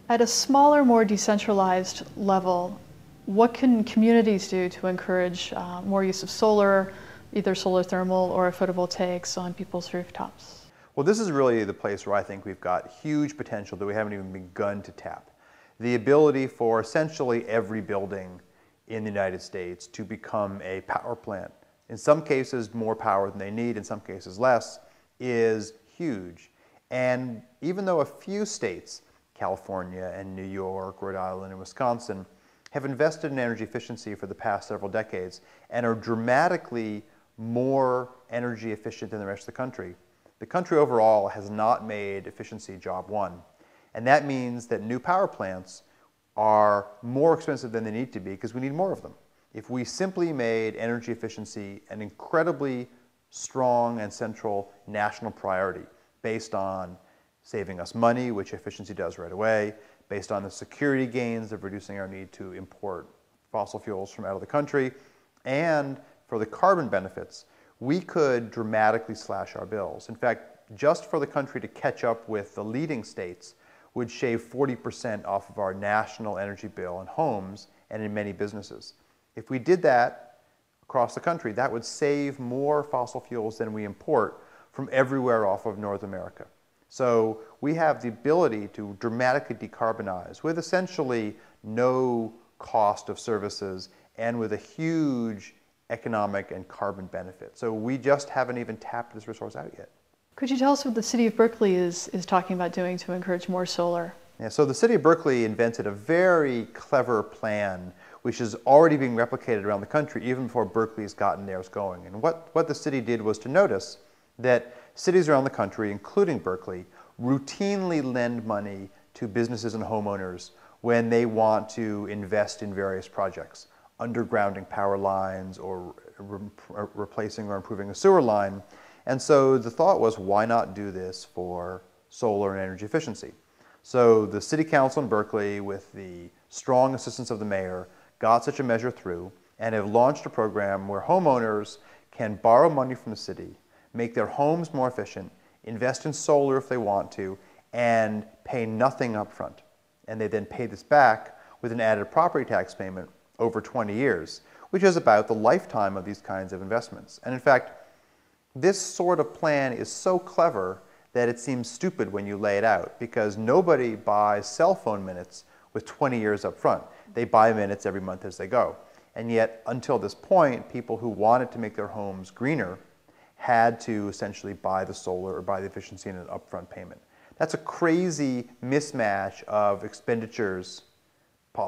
At a smaller, more decentralized level, what can communities do to encourage more use of solar, either solar thermal or photovoltaics on people's rooftops? Well, this is really the place where I think we've got huge potential that we haven't even begun to tap. The ability for essentially every building in the United States to become a power plant, in some cases more power than they need, in some cases less, is huge. And even though a few states, California and New York, Rhode Island and Wisconsin, have invested in energy efficiency for the past several decades and are dramatically more energy efficient than the rest of the country overall has not made efficiency job one. And that means that new power plants are more expensive than they need to be because we need more of them. If we simply made energy efficiency an incredibly strong and central national priority based on saving us money, which efficiency does right away, based on the security gains of reducing our need to import fossil fuels from out of the country, and for the carbon benefits, we could dramatically slash our bills. In fact, just for the country to catch up with the leading states would shave 40% off of our national energy bill in homes and in many businesses. If we did that across the country, that would save more fossil fuels than we import from everywhere off of North America. So we have the ability to dramatically decarbonize with essentially no cost of services and with a huge economic and carbon benefit. So we just haven't even tapped this resource out yet. Could you tell us what the city of Berkeley is talking about doing to encourage more solar? Yeah, so the city of Berkeley invented a very clever plan which is already being replicated around the country even before Berkeley's gotten theirs going. And what the city did was to notice that cities around the country, including Berkeley, routinely lend money to businesses and homeowners when they want to invest in various projects, undergrounding power lines or replacing or improving a sewer line. And so the thought was, why not do this for solar and energy efficiency? So the city council in Berkeley, with the strong assistance of the mayor, got such a measure through and have launched a program where homeowners can borrow money from the city, make their homes more efficient, invest in solar if they want to, and pay nothing up front. And they then pay this back with an added property tax payment over 20 years, which is about the lifetime of these kinds of investments. And in fact, this sort of plan is so clever that it seems stupid when you lay it out, because nobody buys cell phone minutes with 20 years up front. They buy minutes every month as they go. And yet, until this point, people who wanted to make their homes greener had to essentially buy the solar or buy the efficiency in an upfront payment. That's a crazy mismatch of expenditures,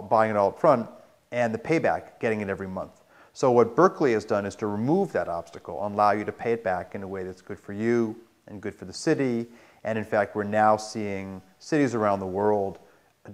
buying it all up front, and the payback, getting it every month. So what Berkeley has done is to remove that obstacle and allow you to pay it back in a way that's good for you and good for the city. And in fact, we're now seeing cities around the world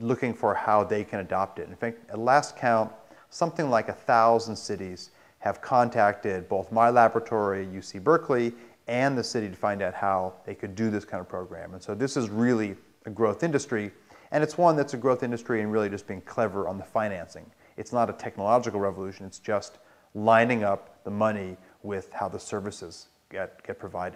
looking for how they can adopt it. In fact, at last count, something like 1,000 cities have contacted both my laboratory, UC Berkeley, and the city to find out how they could do this kind of program. And so this is really a growth industry, and it's one that's a growth industry and really just being clever on the financing. It's not a technological revolution, it's just lining up the money with how the services get provided.